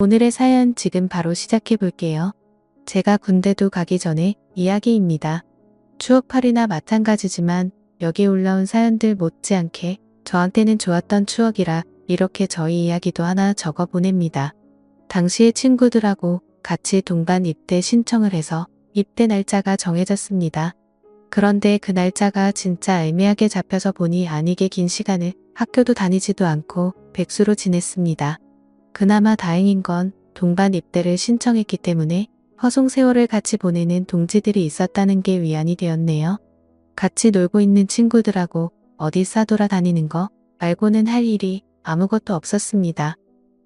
오늘의 사연 지금 바로 시작해 볼게요. 제가 군대도 가기 전에 이야기입니다. 추억팔이나 마찬가지지만 여기 올라온 사연들 못지않게 저한테는 좋았던 추억이라 이렇게 저희 이야기도 하나 적어 보냅니다. 당시에 친구들하고 같이 동반 입대 신청을 해서 입대 날짜가 정해졌습니다. 그런데 그 날짜가 진짜 애매하게 잡혀서 보니 아니게 긴 시간을 학교도 다니지도 않고 백수로 지냈습니다. 그나마 다행인 건 동반 입대를 신청했기 때문에 허송 세월을 같이 보내는 동지들이 있었다는 게 위안이 되었네요. 같이 놀고 있는 친구들하고 어디 싸돌아다니는 거 말고는 할 일이 아무것도 없었습니다.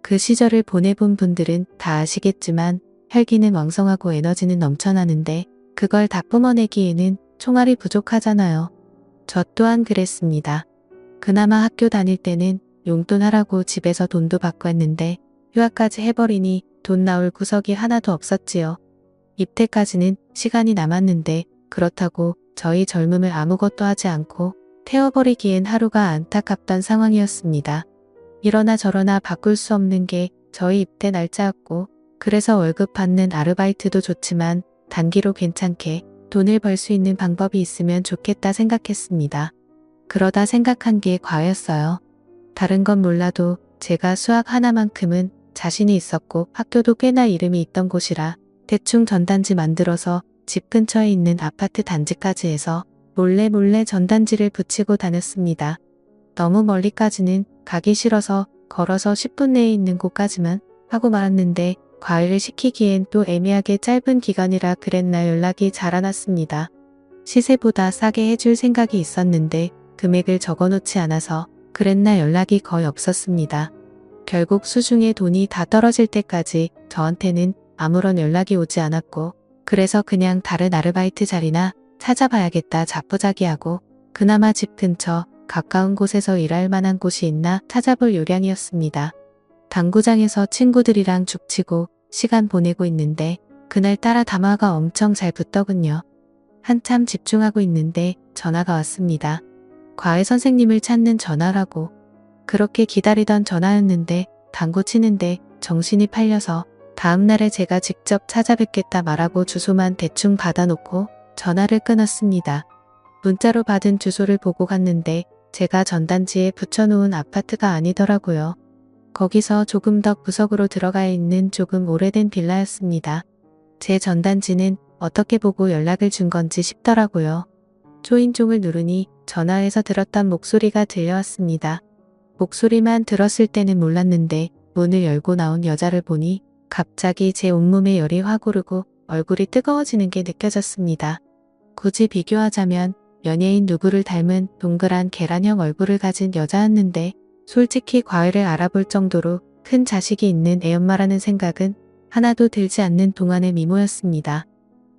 그 시절을 보내본 분들은 다 아시겠지만 혈기는 왕성하고 에너지는 넘쳐나는데 그걸 다 뿜어내기에는 총알이 부족하잖아요. 저 또한 그랬습니다. 그나마 학교 다닐 때는 용돈 하라고 집에서 돈도 받고 했는데 휴학까지 해버리니 돈 나올 구석이 하나도 없었지요. 입대까지는 시간이 남았는데 그렇다고 저희 젊음을 아무것도 하지 않고 태워버리기엔 하루가 안타깝던 상황이었습니다. 이러나 저러나 바꿀 수 없는 게 저희 입대 날짜였고 그래서 월급 받는 아르바이트도 좋지만 단기로 괜찮게 돈을 벌 수 있는 방법이 있으면 좋겠다 생각했습니다. 그러다 생각한 게 과였어요. 다른 건 몰라도 제가 수학 하나만큼은 자신이 있었고 학교도 꽤나 이름이 있던 곳이라 대충 전단지 만들어서 집 근처에 있는 아파트 단지까지 해서 몰래 전단지를 붙이고 다녔습니다. 너무 멀리까지는 가기 싫어서 걸어서 10분 내에 있는 곳까지만 하고 말았는데 과외를 시키기엔 또 애매하게 짧은 기간이라 그랬나 연락이 잘 안 왔습니다. 시세보다 싸게 해줄 생각이 있었는데 금액을 적어놓지 않아서 그랬나 연락이 거의 없었습니다. 결국 수중에 돈이 다 떨어질 때까지 저한테는 아무런 연락이 오지 않았고 그래서 그냥 다른 아르바이트 자리나 찾아봐야겠다 자포자기하고 그나마 집 근처 가까운 곳에서 일할 만한 곳이 있나 찾아볼 요량이었습니다. 당구장에서 친구들이랑 죽치고 시간 보내고 있는데 그날따라 담화가 엄청 잘 붙더군요. 한참 집중하고 있는데 전화가 왔습니다. 과외 선생님을 찾는 전화라고. 그렇게 기다리던 전화였는데 당구 치는데 정신이 팔려서 다음날에 제가 직접 찾아뵙겠다 말하고 주소만 대충 받아놓고 전화를 끊었습니다. 문자로 받은 주소를 보고 갔는데 제가 전단지에 붙여놓은 아파트가 아니더라고요. 거기서 조금 더 구석으로 들어가 있는 조금 오래된 빌라였습니다. 제 전단지는 어떻게 보고 연락을 준 건지 싶더라고요. 초인종을 누르니 전화에서 들었던 목소리가 들려왔습니다. 목소리만 들었을 때는 몰랐는데 문을 열고 나온 여자를 보니 갑자기 제 온몸에 열이 확 오르고 얼굴이 뜨거워지는 게 느껴졌습니다. 굳이 비교하자면 연예인 누구를 닮은 동그란 계란형 얼굴을 가진 여자였는데 솔직히 과외를 알아볼 정도로 큰 자식이 있는 애엄마라는 생각은 하나도 들지 않는 동안의 미모였습니다.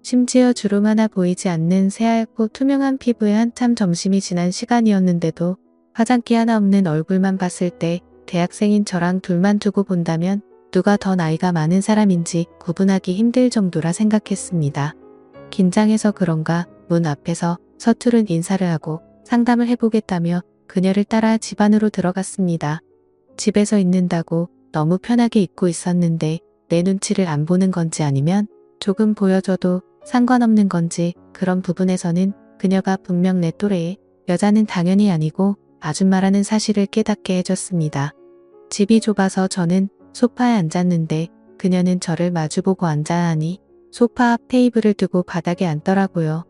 심지어 주름 하나 보이지 않는 새하얗고 투명한 피부에 한참 점심이 지난 시간이었는데도 화장기 하나 없는 얼굴만 봤을 때 대학생인 저랑 둘만 두고 본다면 누가 더 나이가 많은 사람인지 구분하기 힘들 정도라 생각했습니다. 긴장해서 그런가 문 앞에서 서투른 인사를 하고 상담을 해보겠다며 그녀를 따라 집 안으로 들어갔습니다. 집에서 있는다고 너무 편하게 입고 있었는데 내 눈치를 안 보는 건지 아니면 조금 보여줘도 상관없는 건지 그런 부분에서는 그녀가 분명 내 또래의 여자는 당연히 아니고 아줌마라는 사실을 깨닫게 해줬습니다. 집이 좁아서 저는 소파에 앉았는데 그녀는 저를 마주보고 앉아야 하니 소파 앞 테이블을 두고 바닥에 앉더라고요.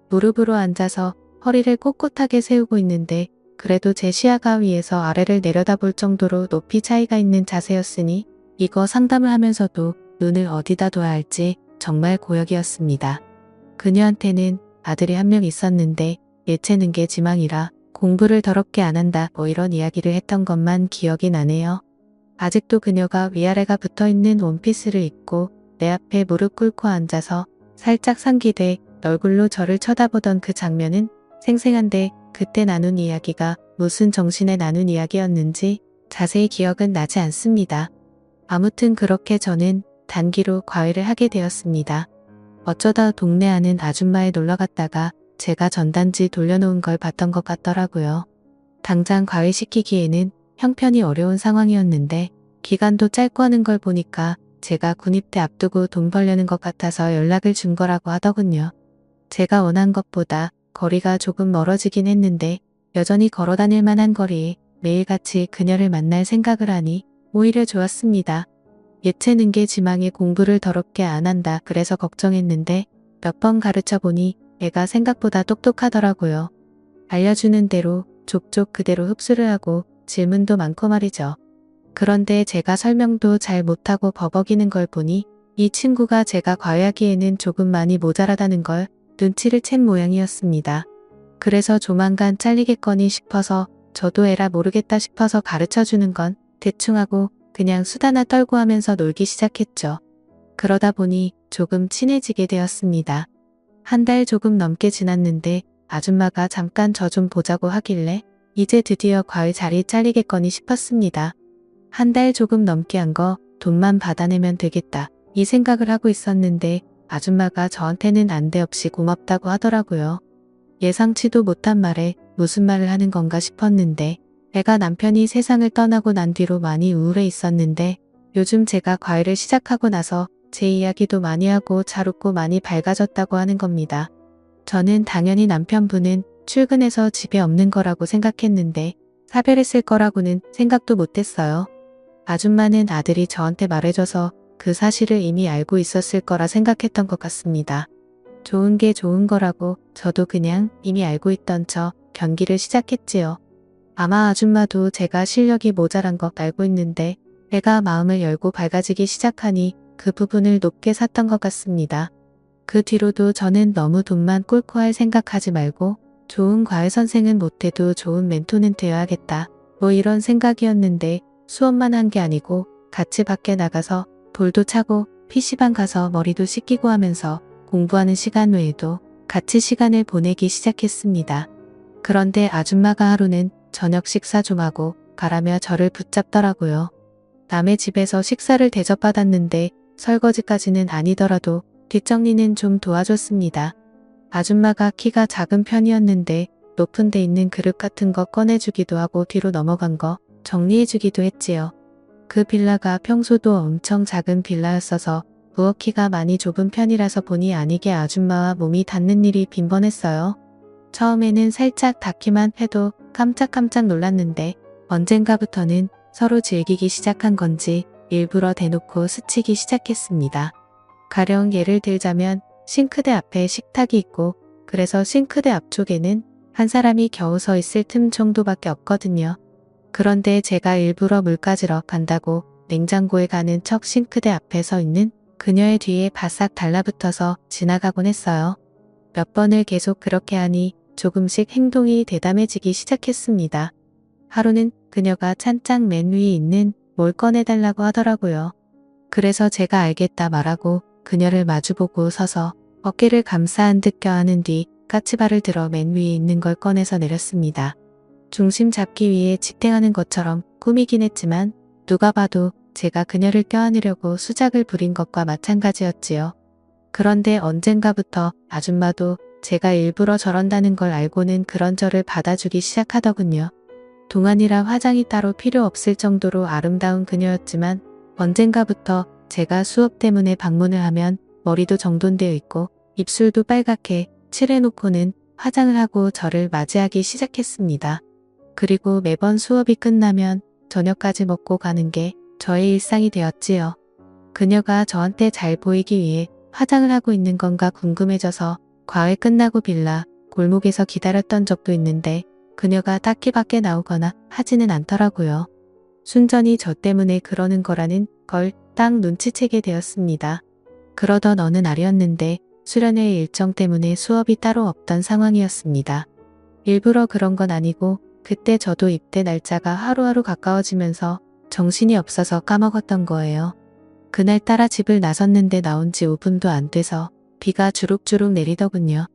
무릎으로 앉아서 허리를 꼿꼿하게 세우고 있는데 그래도 제 시야가 위에서 아래를 내려다볼 정도로 높이 차이가 있는 자세였으니 이거 상담을 하면서도 눈을 어디다 둬야 할지 정말 고역이었습니다. 그녀한테는 아들이 한 명 있었는데 예체능 게 지망이라 공부를 더럽게 안 한다 뭐 이런 이야기를 했던 것만 기억이 나네요. 아직도 그녀가 위아래가 붙어있는 원피스를 입고 내 앞에 무릎 꿇고 앉아서 살짝 상기돼 얼굴로 저를 쳐다보던 그 장면은 생생한데 그때 나눈 이야기가 무슨 정신에 나눈 이야기였는지 자세히 기억은 나지 않습니다. 아무튼 그렇게 저는 단기로 과외를 하게 되었습니다. 어쩌다 동네 아는 아줌마에 놀러갔다가 제가 전단지 돌려놓은 걸 봤던 것 같더라고요. 당장 과외시키기에는 형편이 어려운 상황이었는데 기간도 짧고 하는 걸 보니까 제가 군입대 앞두고 돈 벌려는 것 같아서 연락을 준 거라고 하더군요. 제가 원한 것보다 거리가 조금 멀어지긴 했는데 여전히 걸어 다닐 만한 거리에 매일같이 그녀를 만날 생각을 하니 오히려 좋았습니다. 예체능계 지망에 공부를 더럽게 안 한다 그래서 걱정했는데 몇 번 가르쳐 보니 애가 생각보다 똑똑하더라고요. 알려주는 대로 족족 그대로 흡수를 하고 질문도 많고 말이죠. 그런데 제가 설명도 잘 못하고 버벅이는 걸 보니 이 친구가 제가 과외하기에는 조금 많이 모자라다는 걸 눈치를 챈 모양이었습니다. 그래서 조만간 잘리겠거니 싶어서 저도 에라 모르겠다 싶어서 가르쳐주는 건 대충 하고 그냥 수다나 떨고 하면서 놀기 시작했죠. 그러다 보니 조금 친해지게 되었습니다. 한 달 조금 넘게 지났는데 아줌마가 잠깐 저 좀 보자고 하길래 이제 드디어 과외 자리 잘리겠거니 싶었습니다. 한 달 조금 넘게 한 거 돈만 받아내면 되겠다 이 생각을 하고 있었는데 아줌마가 저한테는 난데없이 고맙다고 하더라고요. 예상치도 못한 말에 무슨 말을 하는 건가 싶었는데 애가 남편이 세상을 떠나고 난 뒤로 많이 우울해 있었는데 요즘 제가 과외를 시작하고 나서 제 이야기도 많이 하고 잘 웃고 많이 밝아졌다고 하는 겁니다. 저는 당연히 남편분은 출근해서 집에 없는 거라고 생각했는데 사별했을 거라고는 생각도 못했어요. 아줌마는 아들이 저한테 말해줘서 그 사실을 이미 알고 있었을 거라 생각했던 것 같습니다. 좋은 게 좋은 거라고 저도 그냥 이미 알고 있던 척 경기를 시작했지요. 아마 아줌마도 제가 실력이 모자란 거 알고 있는데 애가 마음을 열고 밝아지기 시작하니 그 부분을 높게 샀던 것 같습니다. 그 뒤로도 저는 너무 돈만 꿇고 할 생각하지 말고 좋은 과외 선생은 못해도 좋은 멘토는 되어야겠다. 뭐 이런 생각이었는데 수업만 한 게 아니고 같이 밖에 나가서 볼도 차고 PC방 가서 머리도 씻기고 하면서 공부하는 시간 외에도 같이 시간을 보내기 시작했습니다. 그런데 아줌마가 하루는 저녁 식사 좀 하고 가라며 저를 붙잡더라고요. 남의 집에서 식사를 대접받았는데 설거지까지는 아니더라도 뒷정리는 좀 도와줬습니다. 아줌마가 키가 작은 편이었는데 높은 데 있는 그릇 같은 거 꺼내주기도 하고 뒤로 넘어간 거 정리해주기도 했지요. 그 빌라가 평소도 엄청 작은 빌라였어서 부엌키가 많이 좁은 편이라서 본의 아니게 아줌마와 몸이 닿는 일이 빈번했어요. 처음에는 살짝 닿기만 해도 깜짝깜짝 놀랐는데 언젠가부터는 서로 즐기기 시작한 건지 일부러 대놓고 스치기 시작했습니다. 가령 예를 들자면 싱크대 앞에 식탁이 있고 그래서 싱크대 앞쪽에는 한 사람이 겨우 서 있을 틈 정도밖에 없거든요. 그런데 제가 일부러 물 가지러 간다고 냉장고에 가는 척 싱크대 앞에 서 있는 그녀의 뒤에 바싹 달라붙어서 지나가곤 했어요. 몇 번을 계속 그렇게 하니 조금씩 행동이 대담해지기 시작했습니다. 하루는 그녀가 찬장 맨 위에 있는 뭘 꺼내달라고 하더라고요. 그래서 제가 알겠다 말하고 그녀를 마주보고 서서 어깨를 감싸한 듯 껴안은 뒤 까치발을 들어 맨 위에 있는 걸 꺼내서 내렸습니다. 중심 잡기 위해 직행하는 것처럼 꾸미긴 했지만 누가 봐도 제가 그녀를 껴안으려고 수작을 부린 것과 마찬가지였지요. 그런데 언젠가부터 아줌마도 제가 일부러 저런다는 걸 알고는 그런 저를 받아주기 시작하더군요. 동안이라 화장이 따로 필요 없을 정도로 아름다운 그녀였지만 언젠가부터 제가 수업 때문에 방문을 하면 머리도 정돈되어 있고 입술도 빨갛게 칠해놓고는 화장을 하고 저를 맞이하기 시작했습니다. 그리고 매번 수업이 끝나면 저녁까지 먹고 가는 게 저의 일상이 되었지요. 그녀가 저한테 잘 보이기 위해 화장을 하고 있는 건가 궁금해져서 과외 끝나고 빌라 골목에서 기다렸던 적도 있는데 그녀가 딱히 밖에 나오거나 하지는 않더라고요. 순전히 저 때문에 그러는 거라는 걸 딱 눈치채게 되었습니다. 그러던 어느 날이었는데 수련회 일정 때문에 수업이 따로 없던 상황이었습니다. 일부러 그런 건 아니고 그때 저도 입대 날짜가 하루하루 가까워지면서 정신이 없어서 까먹었던 거예요. 그날따라 집을 나섰는데 나온 지 5분도 안 돼서 비가 주룩주룩 내리더군요.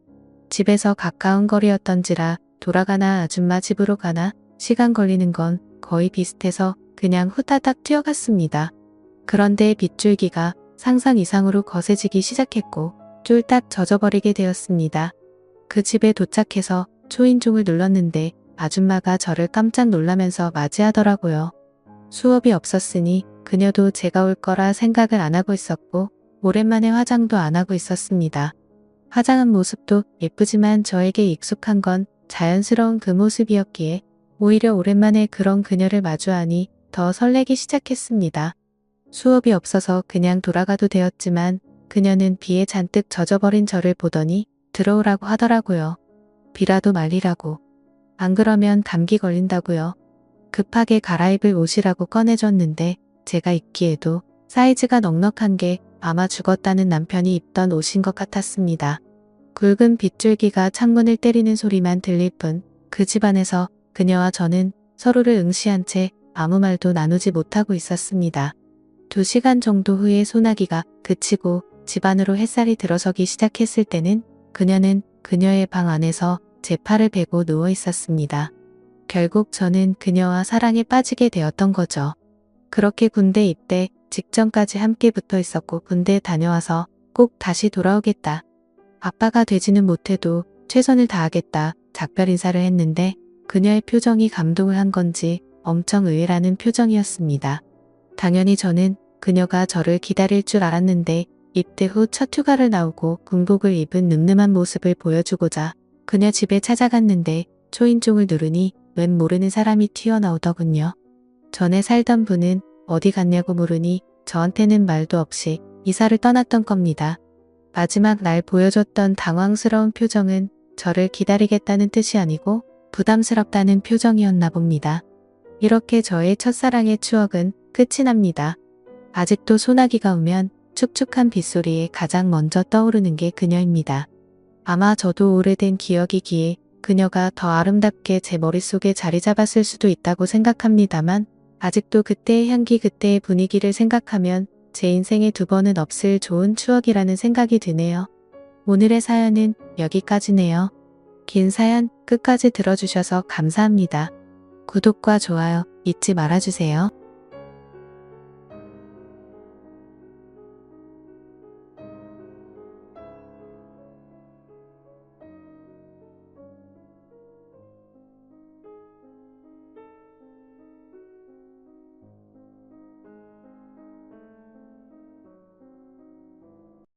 집에서 가까운 거리였던지라 돌아가나 아줌마 집으로 가나 시간 걸리는 건 거의 비슷해서 그냥 후다닥 뛰어갔습니다. 그런데 빗줄기가 상상 이상으로 거세지기 시작했고 쫄딱 젖어버리게 되었습니다. 그 집에 도착해서 초인종을 눌렀는데 아줌마가 저를 깜짝 놀라면서 맞이하더라고요. 수업이 없었으니 그녀도 제가 올 거라 생각을 안 하고 있었고 오랜만에 화장도 안 하고 있었습니다. 화장한 모습도 예쁘지만 저에게 익숙한 건 자연스러운 그 모습이었기에 오히려 오랜만에 그런 그녀를 마주하니 더 설레기 시작했습니다. 수업이 없어서 그냥 돌아가도 되었지만 그녀는 비에 잔뜩 젖어버린 저를 보더니 들어오라고 하더라고요. 비라도 말리라고. 안 그러면 감기 걸린다고요. 급하게 갈아입을 옷이라고 꺼내줬는데 제가 입기에도 사이즈가 넉넉한 게 아마 죽었다는 남편이 입던 옷인 것 같았습니다. 굵은 빗줄기가 창문을 때리는 소리만 들릴 뿐 그 집안에서 그녀와 저는 서로를 응시한 채 아무 말도 나누지 못하고 있었습니다. 2시간 정도 후에 소나기가 그치고 집 안으로 햇살이 들어서기 시작했을 때는 그녀는 그녀의 방 안에서 제 팔을 베고 누워 있었습니다. 결국 저는 그녀와 사랑에 빠지게 되었던 거죠. 그렇게 군대 입대 직전까지 함께 붙어 있었고 군대 다녀와서 꼭 다시 돌아오겠다. 아빠가 되지는 못해도 최선을 다하겠다. 작별 인사를 했는데 그녀의 표정이 감동을 한 건지 엄청 의외라는 표정이었습니다. 당연히 저는 그녀가 저를 기다릴 줄 알았는데 입대 후 첫 휴가를 나오고 군복을 입은 늠름한 모습을 보여주고자 그녀 집에 찾아갔는데 초인종을 누르니 웬 모르는 사람이 튀어나오더군요. 전에 살던 분은 어디 갔냐고 물으니 저한테는 말도 없이 이사를 떠났던 겁니다. 마지막 날 보여줬던 당황스러운 표정은 저를 기다리겠다는 뜻이 아니고 부담스럽다는 표정이었나 봅니다. 이렇게 저의 첫사랑의 추억은 끝이 납니다. 아직도 소나기가 오면 축축한 빗소리에 가장 먼저 떠오르는 게 그녀입니다. 아마 저도 오래된 기억이기에 그녀가 더 아름답게 제 머릿속에 자리 잡았을 수도 있다고 생각합니다만 아직도 그때의 향기 그때의 분위기를 생각하면 제 인생에 2번은 없을 좋은 추억이라는 생각이 드네요. 오늘의 사연은 여기까지네요. 긴 사연 끝까지 들어주셔서 감사합니다. 구독과 좋아요 잊지 말아주세요.